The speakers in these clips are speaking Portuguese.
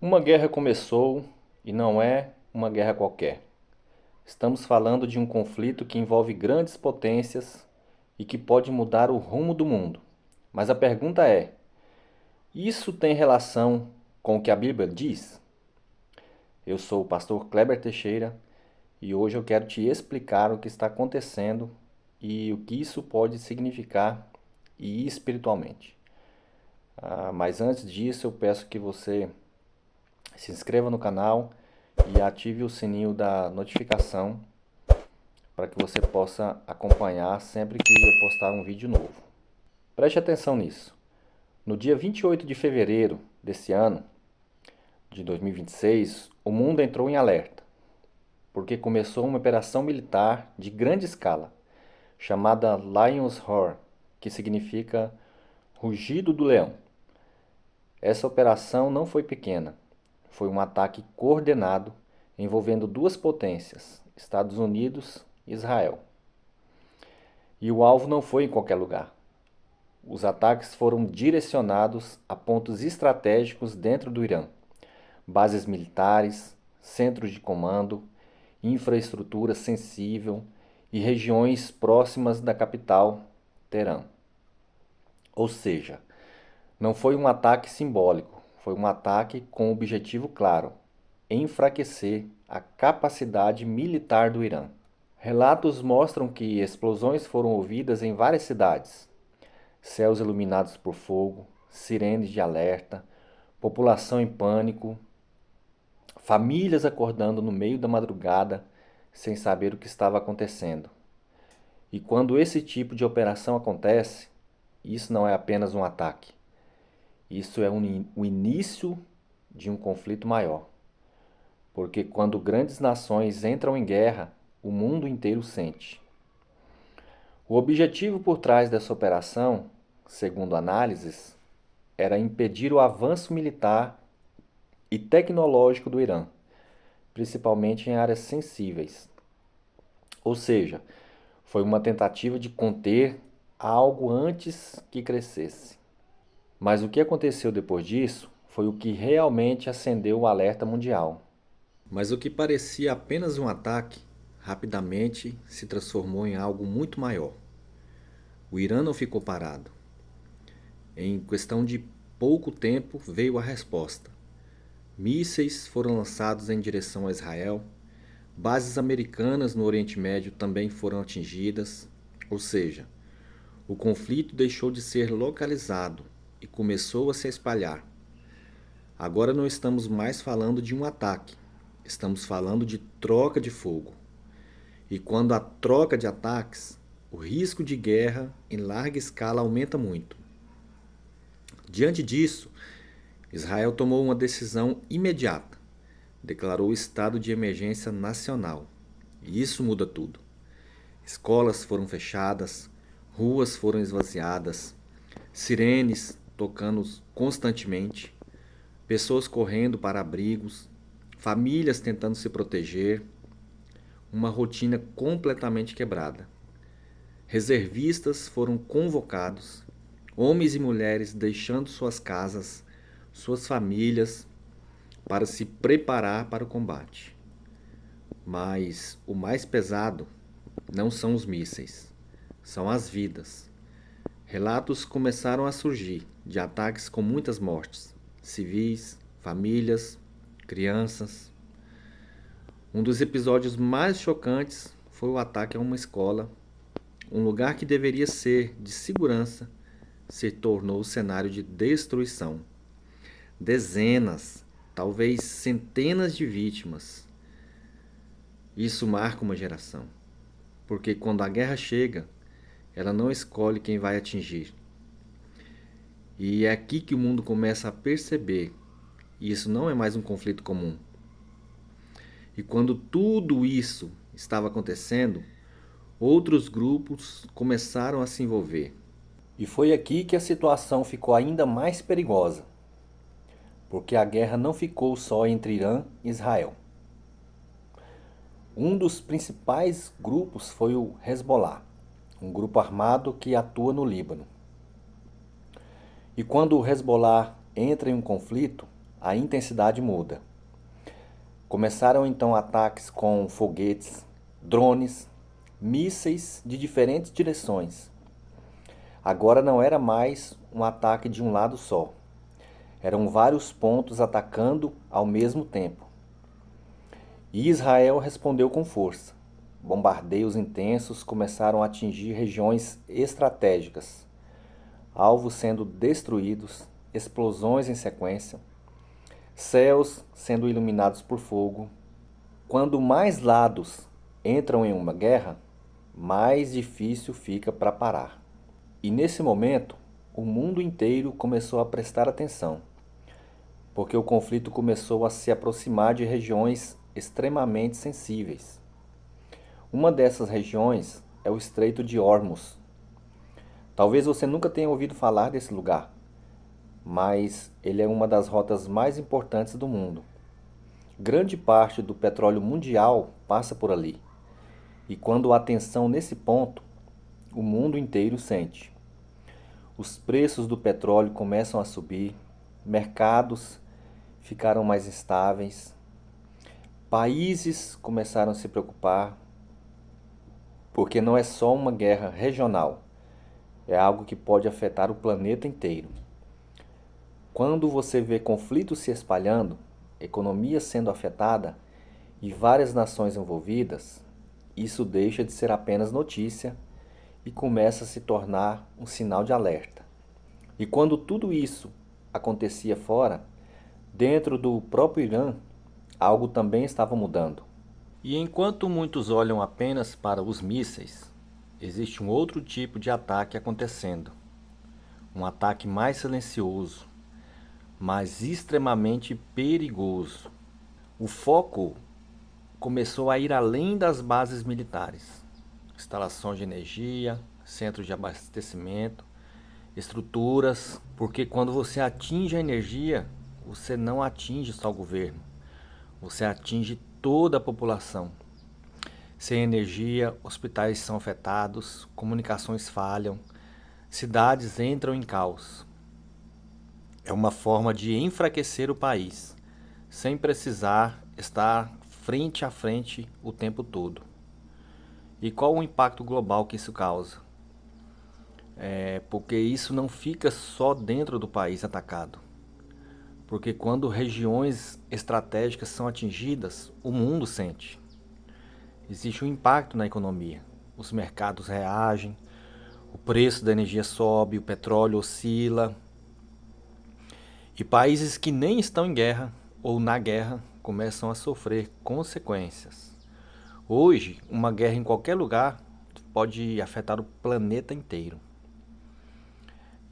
Uma guerra começou e não é uma guerra qualquer. Estamos falando de um conflito que envolve grandes potências e que pode mudar o rumo do mundo. Mas a pergunta é: isso tem relação com o que a Bíblia diz? Eu sou o pastor Kleber Teixeira e hoje eu quero te explicar o que está acontecendo e o que isso pode significar e espiritualmente. Mas antes disso, eu peço que você se inscreva no canal e ative o sininho da notificação para que você possa acompanhar sempre que eu postar um vídeo novo. Preste atenção nisso. No dia 28 de fevereiro desse ano, de 2026, o mundo entrou em alerta, porque começou uma operação militar de grande escala, chamada Lion's Roar, que significa rugido do leão. Essa operação não foi pequena. Foi um ataque coordenado envolvendo duas potências, Estados Unidos e Israel. E o alvo não foi em qualquer lugar. Os ataques foram direcionados a pontos estratégicos dentro do Irã, bases militares, centros de comando, infraestrutura sensível e regiões próximas da capital, Teherã. Ou seja, não foi um ataque simbólico, foi um ataque com um objetivo claro: enfraquecer a capacidade militar do Irã. Relatos mostram que explosões foram ouvidas em várias cidades, céus iluminados por fogo, sirenes de alerta, população em pânico, famílias acordando no meio da madrugada sem saber o que estava acontecendo. E quando esse tipo de operação acontece, isso não é apenas um ataque. Isso é o início de um conflito maior. Porque quando grandes nações entram em guerra, o mundo inteiro sente. O objetivo por trás dessa operação, segundo análises, era impedir o avanço militar e tecnológico do Irã, principalmente em áreas sensíveis. Ou seja, foi uma tentativa de conter algo antes que crescesse. Mas o que aconteceu depois disso foi o que realmente acendeu o alerta mundial. Mas o que parecia apenas um ataque, rapidamente se transformou em algo muito maior. O Irã não ficou parado. Em questão de pouco tempo veio a resposta. Mísseis foram lançados em direção a Israel, bases americanas no Oriente Médio também foram atingidas, ou seja, o conflito deixou de ser localizado e começou a se espalhar. Agora não estamos mais falando de um ataque, estamos falando de troca de fogo. E quando há troca de ataques, o risco de guerra em larga escala aumenta muito. Diante disso, Israel tomou uma decisão imediata. Declarou o estado de emergência nacional. E isso muda tudo. Escolas foram fechadas, ruas foram esvaziadas, sirenes tocando constantemente, pessoas correndo para abrigos, famílias tentando se proteger, uma rotina completamente quebrada. Reservistas foram convocados, homens e mulheres deixando suas casas, suas famílias, para se preparar para o combate. Mas o mais pesado não são os mísseis, são as vidas. Relatos começaram a surgir de ataques com muitas mortes, civis, famílias, crianças. Um dos episódios mais chocantes foi o ataque a uma escola. Um lugar que deveria ser de segurança se tornou cenário de destruição. Dezenas, talvez centenas de vítimas. Isso marca uma geração, porque quando a guerra chega, ela não escolhe quem vai atingir. E é aqui que o mundo começa a perceber, e isso não é mais um conflito comum. E quando tudo isso estava acontecendo, outros grupos começaram a se envolver. E foi aqui que a situação ficou ainda mais perigosa, porque a guerra não ficou só entre Irã e Israel. Um dos principais grupos foi o Hezbollah, um grupo armado que atua no Líbano. E quando o Hezbollah entra em um conflito, a intensidade muda. Começaram então ataques com foguetes, drones, mísseis de diferentes direções. Agora não era mais um ataque de um lado só. Eram vários pontos atacando ao mesmo tempo. E Israel respondeu com força. Bombardeios intensos começaram a atingir regiões estratégicas, alvos sendo destruídos, explosões em sequência, céus sendo iluminados por fogo. Quando mais lados entram em uma guerra, mais difícil fica para parar. E nesse momento, o mundo inteiro começou a prestar atenção, porque o conflito começou a se aproximar de regiões extremamente sensíveis. Uma dessas regiões é o Estreito de Hormuz. Talvez você nunca tenha ouvido falar desse lugar, mas ele é uma das rotas mais importantes do mundo. Grande parte do petróleo mundial passa por ali. E quando há tensão nesse ponto, o mundo inteiro sente. Os preços do petróleo começam a subir, mercados ficaram mais instáveis, países começaram a se preocupar, porque não é só uma guerra regional, é algo que pode afetar o planeta inteiro. Quando você vê conflitos se espalhando, economia sendo afetada e várias nações envolvidas, isso deixa de ser apenas notícia e começa a se tornar um sinal de alerta. E quando tudo isso acontecia fora, dentro do próprio Irã, algo também estava mudando. E enquanto muitos olham apenas para os mísseis, existe um outro tipo de ataque acontecendo. Um ataque mais silencioso, mas extremamente perigoso. O foco começou a ir além das bases militares. Instalações de energia, centros de abastecimento, estruturas, porque quando você atinge a energia, você não atinge só o governo, você atinge toda a população. Sem energia, hospitais são afetados, comunicações falham, cidades entram em caos. É uma forma de enfraquecer o país, sem precisar estar frente a frente o tempo todo. E qual o impacto global que isso causa? Porque isso não fica só dentro do país atacado. Porque quando regiões estratégicas são atingidas, o mundo sente. Existe um impacto na economia. Os mercados reagem, o preço da energia sobe, o petróleo oscila. E países que nem estão em guerra ou na guerra começam a sofrer consequências. Hoje, uma guerra em qualquer lugar pode afetar o planeta inteiro.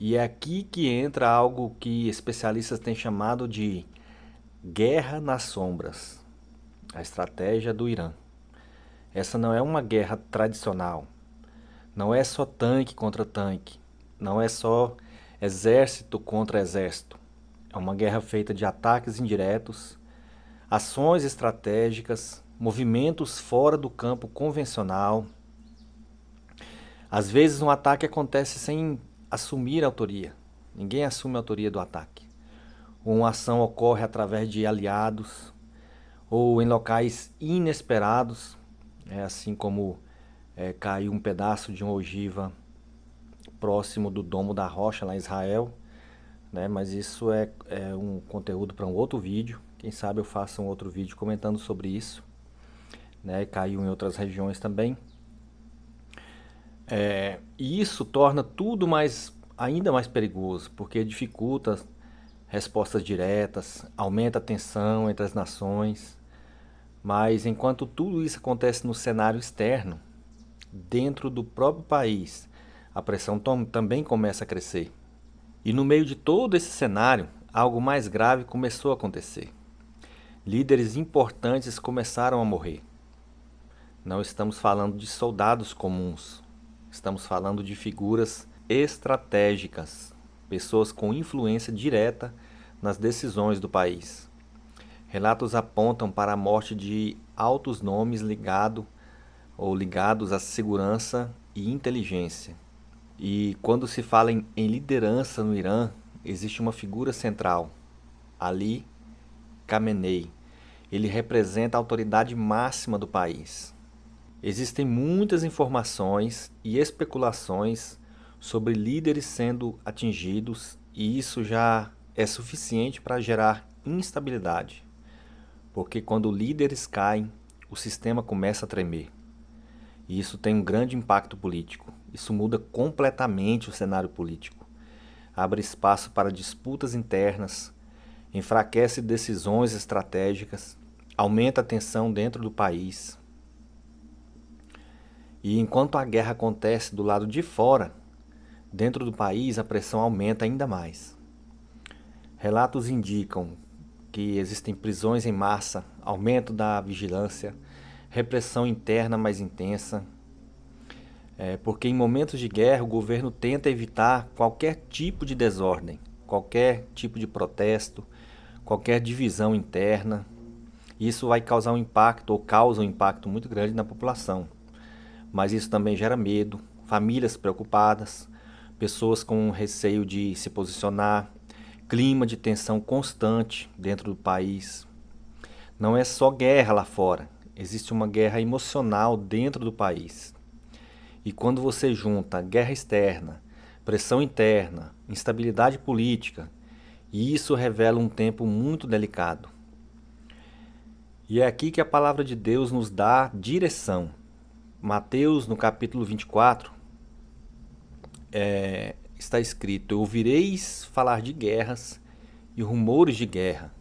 E é aqui que entra algo que especialistas têm chamado de guerra nas sombras, a estratégia do Irã. Essa não é uma guerra tradicional, não é só tanque contra tanque, não é só exército contra exército. É uma guerra feita de ataques indiretos, ações estratégicas, movimentos fora do campo convencional. Às vezes um ataque acontece sem assumir a autoria. Ninguém assume a autoria do ataque. Ou uma ação ocorre através de aliados, ou em locais inesperados, assim como caiu um pedaço de uma ogiva próximo do Domo da Rocha, lá em Israel. Mas isso é um conteúdo para um outro vídeo. Quem sabe eu faça um outro vídeo comentando sobre isso. Caiu em outras regiões também. E isso torna tudo ainda mais perigoso, porque dificulta respostas diretas, aumenta a tensão entre as nações. Mas enquanto tudo isso acontece no cenário externo, dentro do próprio país, a pressão também começa a crescer. E no meio de todo esse cenário, algo mais grave começou a acontecer. Líderes importantes começaram a morrer. Não estamos falando de soldados comuns. Estamos falando de figuras estratégicas, pessoas com influência direta nas decisões do país. Relatos apontam para a morte de altos nomes ligados à segurança e inteligência. E quando se fala em liderança no Irã, existe uma figura central, Ali Khamenei. Ele representa a autoridade máxima do país. Existem muitas informações e especulações sobre líderes sendo atingidos, e isso já é suficiente para gerar instabilidade, porque quando líderes caem, o sistema começa a tremer. E isso tem um grande impacto político. Isso muda completamente o cenário político. Abre espaço para disputas internas, enfraquece decisões estratégicas, aumenta a tensão dentro do país. E enquanto a guerra acontece do lado de fora, dentro do país a pressão aumenta ainda mais. Relatos indicam que existem prisões em massa, aumento da vigilância, repressão interna mais intensa, porque em momentos de guerra o governo tenta evitar qualquer tipo de desordem, qualquer tipo de protesto, qualquer divisão interna. Isso vai causar um impacto, ou causa um impacto muito grande na população. Mas isso também gera medo, famílias preocupadas, pessoas com receio de se posicionar, clima de tensão constante dentro do país. Não é só guerra lá fora, existe uma guerra emocional dentro do país. E quando você junta guerra externa, pressão interna, instabilidade política, isso revela um tempo muito delicado. E é aqui que a palavra de Deus nos dá direção. Mateus, no capítulo 24, está escrito: ouvireis falar de guerras e rumores de guerra.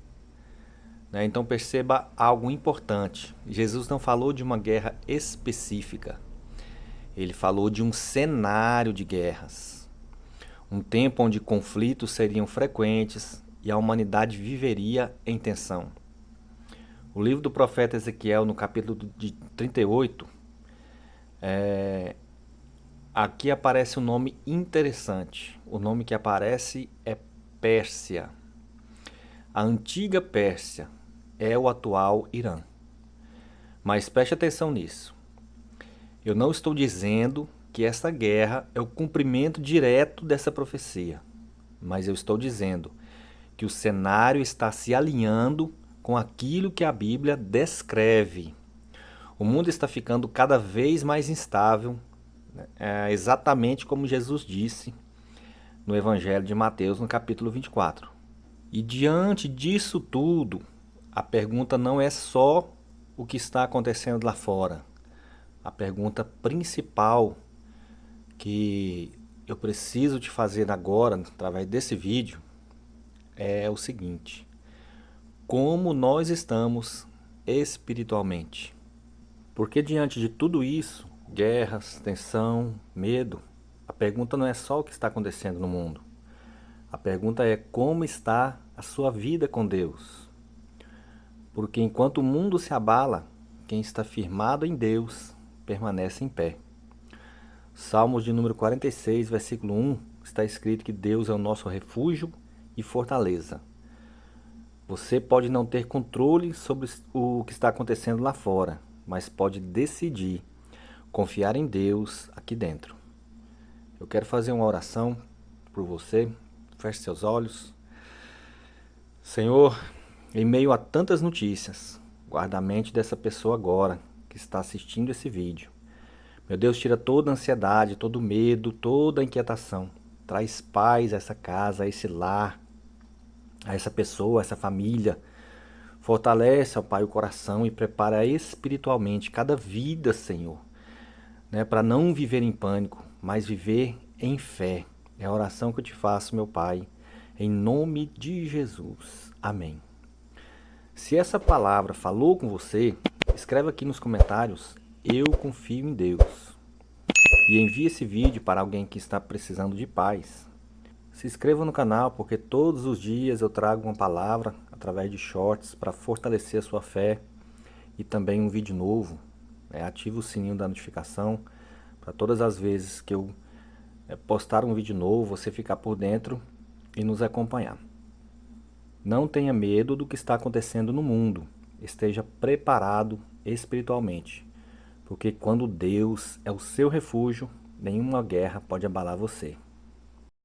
Então perceba algo importante. Jesus não falou de uma guerra específica. Ele falou de um cenário de guerras. Um tempo onde conflitos seriam frequentes e a humanidade viveria em tensão. O livro do profeta Ezequiel, no capítulo de 38, aqui aparece um nome interessante. O nome que aparece é Pérsia. A antiga Pérsia é o atual Irã. Mas preste atenção nisso. Eu não estou dizendo que essa guerra é o cumprimento direto dessa profecia, mas eu estou dizendo que o cenário está se alinhando com aquilo que a Bíblia descreve. O mundo está ficando cada vez mais instável, exatamente como Jesus disse no Evangelho de Mateus, no capítulo 24. E diante disso tudo, a pergunta não é só o que está acontecendo lá fora. A pergunta principal que eu preciso te fazer agora, através desse vídeo, é o seguinte: como nós estamos espiritualmente? Porque diante de tudo isso, guerras, tensão, medo, a pergunta não é só o que está acontecendo no mundo. A pergunta é como está a sua vida com Deus. Porque enquanto o mundo se abala, quem está firmado em Deus permanece em pé. Salmos de número 46, versículo 1, está escrito que Deus é o nosso refúgio e fortaleza. Você pode não ter controle sobre o que está acontecendo lá fora, mas pode decidir confiar em Deus aqui dentro. Eu quero fazer uma oração por você. Feche seus olhos. Senhor, em meio a tantas notícias, guarda a mente dessa pessoa agora que está assistindo esse vídeo. Meu Deus, tira toda a ansiedade, todo o medo, toda a inquietação. Traz paz a essa casa, a esse lar, a essa pessoa, a essa família. Fortalece, ó Pai, o coração e prepara espiritualmente cada vida, Senhor, para não viver em pânico, mas viver em fé. É a oração que eu te faço, meu Pai, em nome de Jesus. Amém. Se essa palavra falou com você, escreve aqui nos comentários: eu confio em Deus. E envie esse vídeo para alguém que está precisando de paz. Se inscreva no canal, porque todos os dias eu trago uma palavra através de shorts para fortalecer a sua fé, e também um vídeo novo. Ative o sininho da notificação para todas as vezes que eu postar um vídeo novo, você ficar por dentro e nos acompanhar. Não tenha medo do que está acontecendo no mundo. Esteja preparado espiritualmente, porque quando Deus é o seu refúgio, nenhuma guerra pode abalar você.